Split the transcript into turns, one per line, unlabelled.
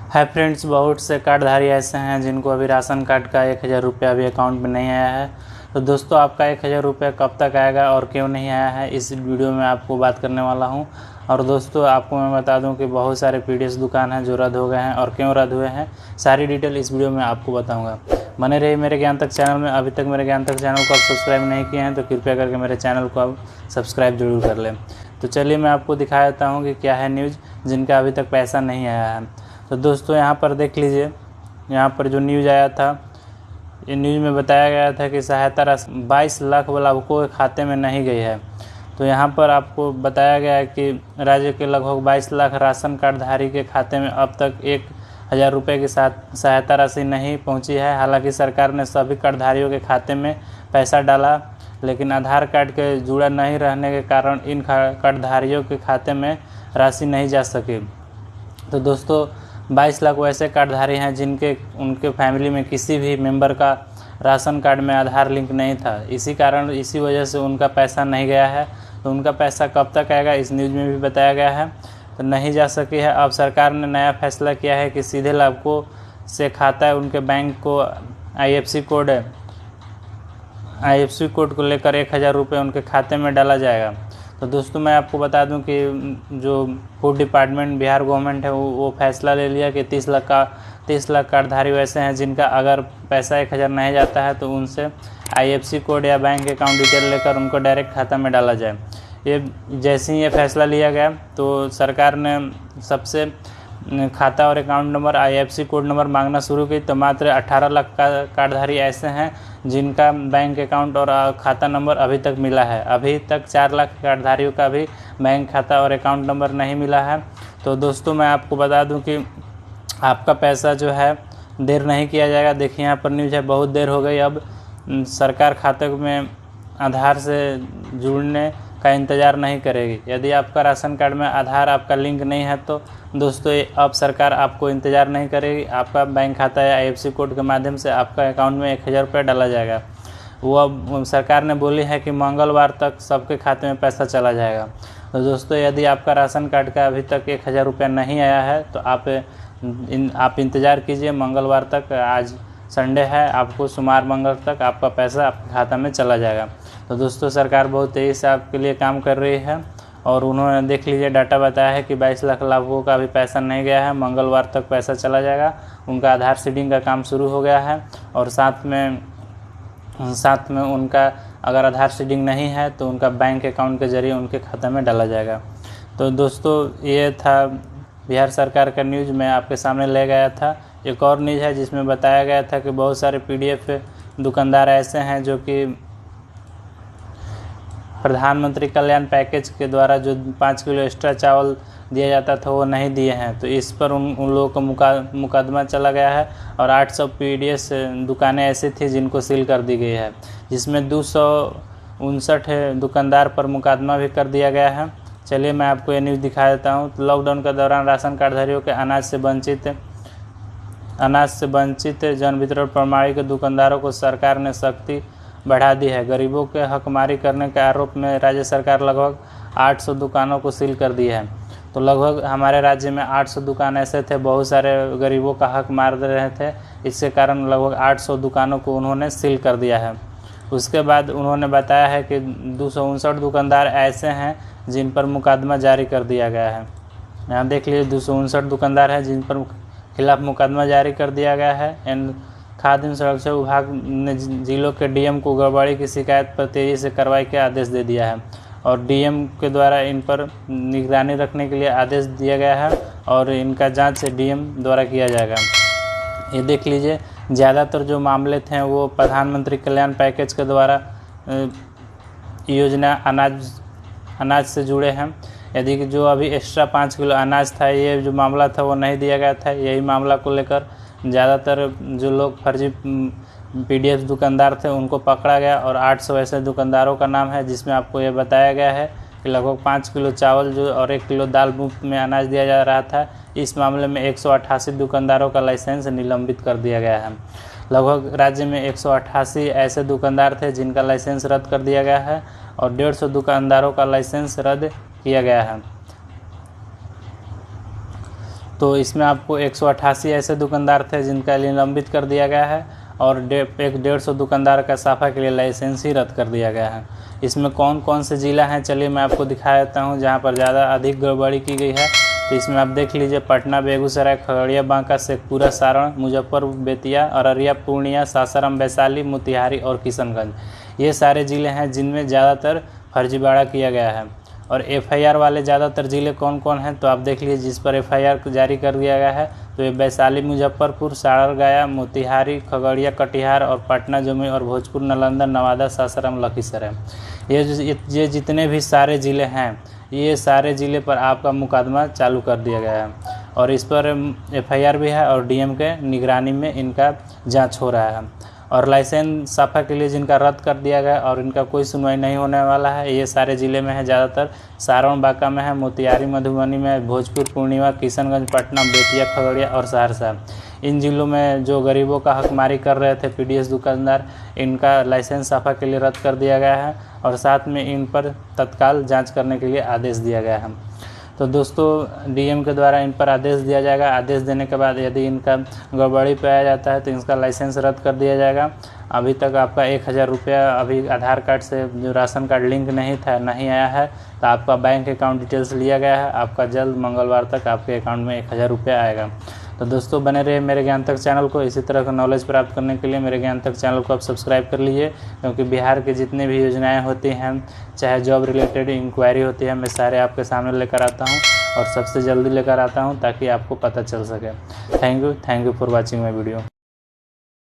Hi friends, बहुत से कार्डधारी ऐसे हैं जिनको अभी राशन कार्ड का 1000 रुपया अभी अकाउंट में नहीं आया है। तो दोस्तों, आपका 1000 रुपया कब तक आएगा और क्यों नहीं आया है, इस वीडियो में आपको बात करने वाला हूं। और दोस्तों, आपको मैं बता दूं कि बहुत सारे पीडीएस दुकान हैं जो रद्द हो गए हैं और क्यों रद्द हुए हैं, सारी डिटेल इस वीडियो में आपको बताऊँगा। बने रहिए मेरे ज्ञान तक चैनल में। अभी तक मेरे ज्ञान तक चैनल को आप सब्सक्राइब नहीं किए हैं तो कृपया करके मेरे चैनल को आप सब्सक्राइब जरूर कर लें। तो चलिए मैं आपको दिखा देता हूँ कि क्या है न्यूज़ जिनका अभी तक पैसा नहीं आया है। तो दोस्तों, यहाँ पर देख लीजिए, यहाँ पर जो न्यूज़ आया था, ये न्यूज़ में बताया गया था कि सहायता राशि 22 लाख लाभुकों के खाते में नहीं गई है। तो यहाँ पर आपको बताया गया है कि राज्य के लगभग 22 लाख राशन कार्डधारी के खाते में अब तक 1000 रुपये की सहायता राशि नहीं पहुँची है। हालांकि सरकार ने सभी कार्डधारियों के खाते में पैसा डाला, लेकिन आधार कार्ड के जुड़ा नहीं रहने के कारण इन कार्डधारियों के खाते में राशि नहीं जा सकी। तो दोस्तों, 22 लाख वैसे कार्डधारी हैं जिनके उनके फैमिली में किसी भी मेंबर का राशन कार्ड में आधार लिंक नहीं था। इसी वजह से उनका पैसा नहीं गया है। तो उनका पैसा कब तक आएगा, इस न्यूज़ में भी बताया गया है। तो नहीं जा सकी है। अब सरकार ने नया फैसला किया है कि सीधे लाभुकों से खाता है उनके बैंक को IFSC कोड को लेकर 1000 रुपये उनके खाते में डाला जाएगा। तो दोस्तों, मैं आपको बता दूं कि जो फूड डिपार्टमेंट बिहार गवर्नमेंट है वो फैसला ले लिया कि 30 लाख कार्डधारी वैसे हैं जिनका अगर पैसा 1000 नहीं जाता है तो उनसे IFSC कोड या बैंक अकाउंट डिटेल लेकर उनको डायरेक्ट खाता में डाला जाए। ये जैसे ही ये फैसला लिया गया तो सरकार ने सबसे खाता और account number, IFSC code number मांगना शुरू की। तो मात्र 18 लाख कार्डधारी ऐसे हैं जिनका बैंक अकाउंट और खाता नंबर अभी तक मिला है। अभी तक 4 लाख कार्डधारियों का भी बैंक खाता और अकाउंट नंबर नहीं मिला है। तो दोस्तों, मैं आपको बता दूं कि आपका पैसा जो है देर नहीं किया जाएगा। देखिए, यहाँ पर न्यूज़ है, बहुत देर हो गई। अब सरकार खाते में आधार से जुड़ने का इंतज़ार नहीं करेगी। यदि आपका राशन कार्ड में आधार आपका लिंक नहीं है तो दोस्तों, अब सरकार आपको इंतज़ार नहीं करेगी। आपका बैंक खाता या IFSC कोड के माध्यम से आपका अकाउंट में 1000 रुपये डाला जाएगा। वो अब सरकार ने बोली है कि मंगलवार तक सबके खाते में पैसा चला जाएगा। तो दोस्तों, यदि आपका राशन कार्ड का अभी तक 1000 रुपया नहीं आया है तो आप इंतज़ार कीजिए मंगलवार तक। आज संडे है, आपको सोमवार मंगल तक आपका पैसा आपके खाता में चला जाएगा। तो दोस्तों, सरकार बहुत तेज़ी से आपके लिए काम कर रही है और उन्होंने देख लीजिए डाटा बताया है कि 22 लाख लाभुकों का अभी पैसा नहीं गया है। मंगलवार तक पैसा चला जाएगा। उनका आधार सीडिंग का काम शुरू हो गया है और साथ में उनका अगर आधार सीडिंग नहीं है तो उनका बैंक अकाउंट के जरिए उनके खाते में डाला जाएगा। तो दोस्तों, ये था बिहार सरकार का न्यूज़ मैं आपके सामने ले गया था। एक और न्यूज़ है जिसमें बताया गया था कि बहुत सारे PDF दुकानदार ऐसे हैं जो कि प्रधानमंत्री कल्याण पैकेज के द्वारा जो 5 किलो एक्स्ट्रा चावल दिया जाता था वो नहीं दिए हैं। तो इस पर उन लोगों का मुकदमा चला गया है और 800 PDS दुकानें ऐसी थी जिनको सील कर दी गई है, जिसमें 259 दुकानदार पर मुकदमा भी कर दिया गया है। चलिए मैं आपको ये न्यूज़ दिखा देता हूँ। तो लॉकडाउन के दौरान राशन कार्डधारियों के अनाज से वंचित जन वितरण प्रणाली के दुकानदारों को सरकार ने सख्ती बढ़ा दी है। गरीबों के हकमारी करने के आरोप में राज्य सरकार लगभग 800 दुकानों को सील कर दी है। तो लगभग हमारे राज्य में 800 दुकान ऐसे थे, बहुत सारे गरीबों का हक मार दे रहे थे। इसके कारण लगभग 800 दुकानों को उन्होंने सील कर दिया है। उसके बाद उन्होंने बताया है कि 259 दुकानदार ऐसे हैं जिन पर मुकदमा जारी कर दिया गया है। यहाँ देख लीजिए, 259 दुकानदार हैं जिन पर खिलाफ मुकदमा जारी कर दिया गया है। खाद्य सुरक्षा विभाग ने जिलों के DM को गड़बड़ी की शिकायत पर तेज़ी से कार्रवाई के आदेश दे दिया है और DM के द्वारा इन पर निगरानी रखने के लिए आदेश दिया गया है और इनका जांच DM द्वारा किया जाएगा। ये देख लीजिए, ज़्यादातर जो मामले थे वो प्रधानमंत्री कल्याण पैकेज के द्वारा योजना अनाज से जुड़े हैं। यदि जो अभी एक्स्ट्रा 5 किलो अनाज था, ये जो मामला था वो नहीं दिया गया था। यही मामला को लेकर ज़्यादातर जो लोग फर्जी PDF दुकानदार थे उनको पकड़ा गया और 800 ऐसे दुकानदारों का नाम है, जिसमें आपको ये बताया गया है कि लगभग 5 किलो चावल और 1 किलो दाल मुफ्त में अनाज दिया जा रहा था। इस मामले में 188 दुकानदारों का लाइसेंस निलंबित कर दिया गया है। लगभग राज्य में 188 ऐसे दुकानदार थे जिनका लाइसेंस रद्द कर दिया गया है और 150 दुकानदारों का लाइसेंस रद्द किया गया है। तो इसमें आपको 188 ऐसे दुकानदार थे जिनका निलंबित कर दिया गया है और 150 दुकानदार का साफा के लिए लाइसेंस ही रद्द कर दिया गया है। इसमें कौन कौन से ज़िला हैं चलिए मैं आपको दिखा देता हूँ जहाँ पर ज़्यादा अधिक गड़बड़ी की गई है। तो इसमें आप देख लीजिए पटना, बेगूसराय, खगड़िया, बांका, शेखपुरा, सारण, मुजफ्फरपुर, बेतिया, अररिया, पूर्णिया, सासाराम, वैशाली, मोतिहारी और किशनगंज। ये सारे ज़िले हैं जिनमें ज़्यादातर फर्जीवाड़ा किया गया है। और एफआईआर वाले ज़्यादातर ज़िले कौन कौन हैं तो आप देख लीजिए जिस पर एफआईआर जारी कर दिया गया है। तो ये वैशाली, मुजफ्फरपुर, सारण, गया, मोतिहारी, खगड़िया, कटिहार और पटना, जमुई और भोजपुर, नालंदा, नवादा, सासाराम, लखीसराय। ये जितने भी सारे ज़िले हैं ये सारे ज़िले पर आपका मुकदमा चालू कर दिया गया है और इस पर एफआईआर भी है और डीएम के निगरानी में इनका जांच हो रहा है। और लाइसेंस साफा के लिए जिनका रद्द कर दिया गया और इनका कोई सुनवाई नहीं होने वाला है ये सारे ज़िले में है, ज़्यादातर सारण, बांका में है, मोतिहारी, मधुबनी में, भोजपुर, पूर्णिया, किशनगंज, पटना, बेतिया, खगड़िया और सहरसा। इन ज़िलों में जो गरीबों का हकमारी कर रहे थे पीडीएस दुकानदार, इनका लाइसेंस साफा के लिए रद्द कर दिया गया है और साथ में इन पर तत्काल जांच करने के लिए आदेश दिया गया है। तो दोस्तों डीएम के द्वारा इन पर आदेश दिया जाएगा। आदेश देने के बाद यदि इनका गड़बड़ी पाया जाता है तो इनका लाइसेंस रद्द कर दिया जाएगा। अभी तक आपका 1000 रुपया अभी आधार कार्ड से जो राशन कार्ड लिंक नहीं आया है तो आपका बैंक अकाउंट डिटेल्स लिया गया है। आपका जल्द मंगलवार तक आपके अकाउंट में 1000 रुपया आएगा। तो दोस्तों बने रहिए मेरे ज्ञान तक चैनल को। इसी तरह का नॉलेज प्राप्त करने के लिए मेरे ज्ञान तक चैनल को आप सब्सक्राइब कर लीजिए, क्योंकि बिहार के जितने भी योजनाएं होती हैं चाहे जॉब रिलेटेड इंक्वायरी होती है मैं सारे आपके सामने लेकर आता हूं और सबसे जल्दी लेकर आता हूं ताकि आपको पता चल सके। Thank you for watching my video.